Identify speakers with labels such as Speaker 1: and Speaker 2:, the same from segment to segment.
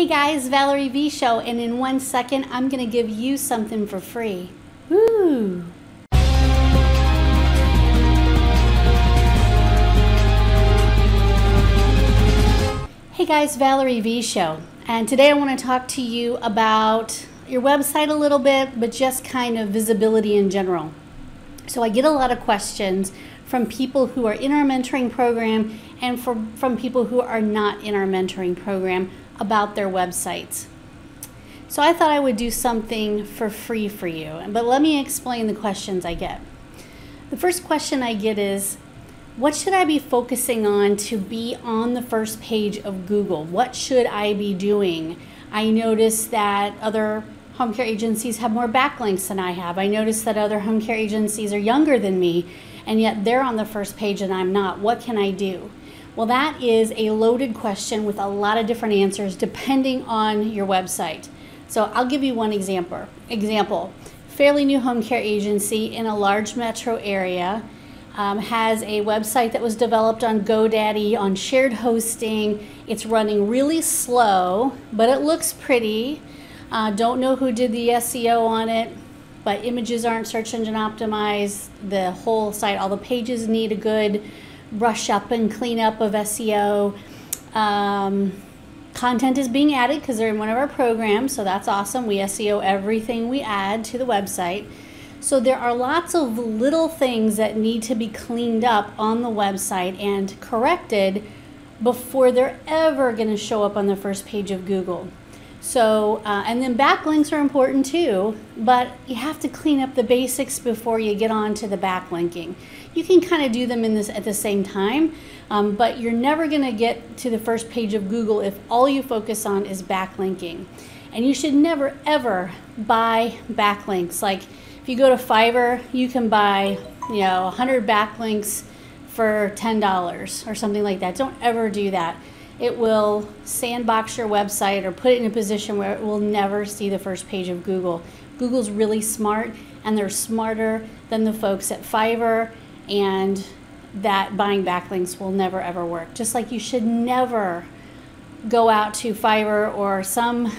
Speaker 1: Hey guys, Valerie V Show, and in 1 second I'm going to give you something for free. Woo! Hey guys, Valerie V Show, and today I want to talk to you about your website a little bit, but just kind of visibility in general. So I get a lot of questions from people who are in our mentoring program and from people who are not in our mentoring program about their websites. So I thought I would do something for free for you, but let me explain the questions I get. The first question I get is, what should I be focusing on to be on the first page of Google? What should I be doing? I noticed that other home care agencies have more backlinks than I have. I noticed that other home care agencies are younger than me, and yet they're on the first page and I'm not. What can I do? Well, that is a loaded question with a lot of different answers depending on your website. So I'll give you one example. Fairly new home care agency in a large metro area has a website that was developed on GoDaddy on shared hosting. It's running really slow, but it looks pretty. Don't know who did the SEO on it, but images aren't search engine optimized. The whole site, all the pages need a good brush up and clean up of SEO. Content is being added because they're in one of our programs, so that's awesome. We SEO everything we add to the website. So there are lots of little things that need to be cleaned up on the website and corrected before they're ever going to show up on the first page of Google. So, and then backlinks are important too, but you have to clean up the basics before you get on to the backlinking. You can kind of do them at the same time, but you're never going to get to the first page of Google if all you focus on is backlinking. And you should never ever buy backlinks. Like if you go to Fiverr, you can buy 100 backlinks for $10 or something like that. Don't ever do that. It will sandbox your website or put it in a position where it will never see the first page of Google. Google's really smart, and they're smarter than the folks at Fiverr, and that buying backlinks will never ever work. Just like you should never go out to Fiverr or some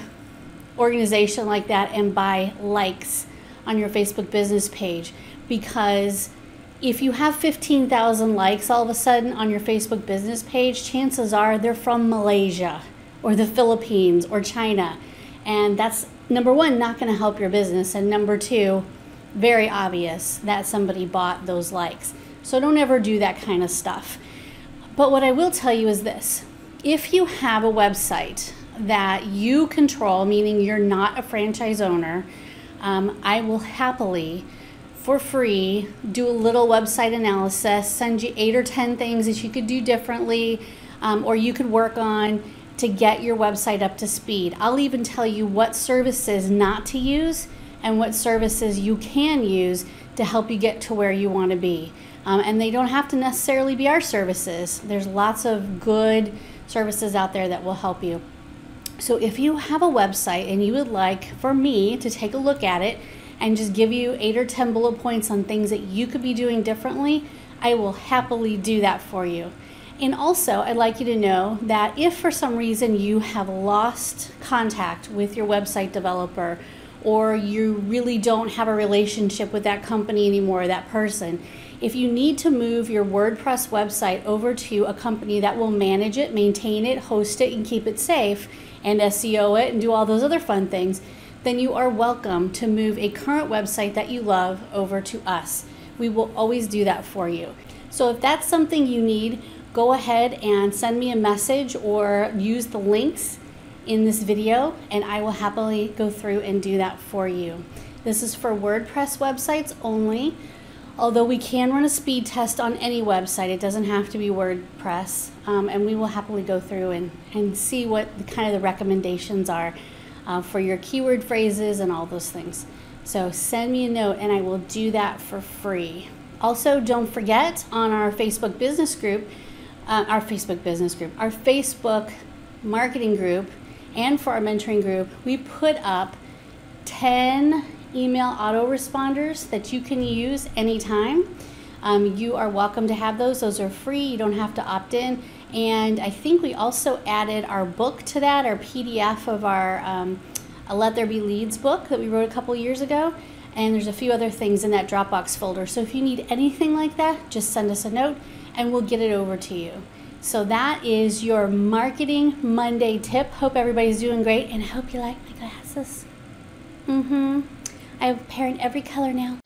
Speaker 1: organization like that and buy likes on your Facebook business page, because if you have 15,000 likes all of a sudden on your Facebook business page, chances are they're from Malaysia or the Philippines or China. And that's, number one, not going to help your business. And number two, very obvious that somebody bought those likes. So don't ever do that kind of stuff. But what I will tell you is this. If you have a website that you control, meaning you're not a franchise owner, I will happily, for free, do a little website analysis, send you 8 or 10 things that you could do differently or you could work on to get your website up to speed. I'll even tell you what services not to use and what services you can use to help you get to where you want to be. And they don't have to necessarily be our services. There's lots of good services out there that will help you. So if you have a website and you would like for me to take a look at it and just give you 8 or 10 bullet points on things that you could be doing differently, I will happily do that for you. And also, I'd like you to know that if for some reason you have lost contact with your website developer, or you really don't have a relationship with that company anymore, that person, if you need to move your WordPress website over to a company that will manage it, maintain it, host it, and keep it safe, and SEO it, and do all those other fun things, then you are welcome to move a current website that you love over to us. We will always do that for you. So if that's something you need, go ahead and send me a message or use the links in this video, and I will happily go through and do that for you. This is for WordPress websites only, although we can run a speed test on any website. It doesn't have to be WordPress, and we will happily go through and see what the recommendations are for your keyword phrases and all those things. So send me a note and I will do that for free. Also, don't forget, on our Facebook business group, our Facebook marketing group, and for our mentoring group, we put up 10 email autoresponders that you can use anytime. You are welcome to have those. Those are free. You don't have to opt in. And I think we also added our book to that, our PDF of our a Let There Be Leads book that we wrote a couple years ago. And there's a few other things in that Dropbox folder. So if you need anything like that, just send us a note and we'll get it over to you. So that is your Marketing Monday tip. Hope everybody's doing great and I hope you like my glasses. I have a pair in every color now.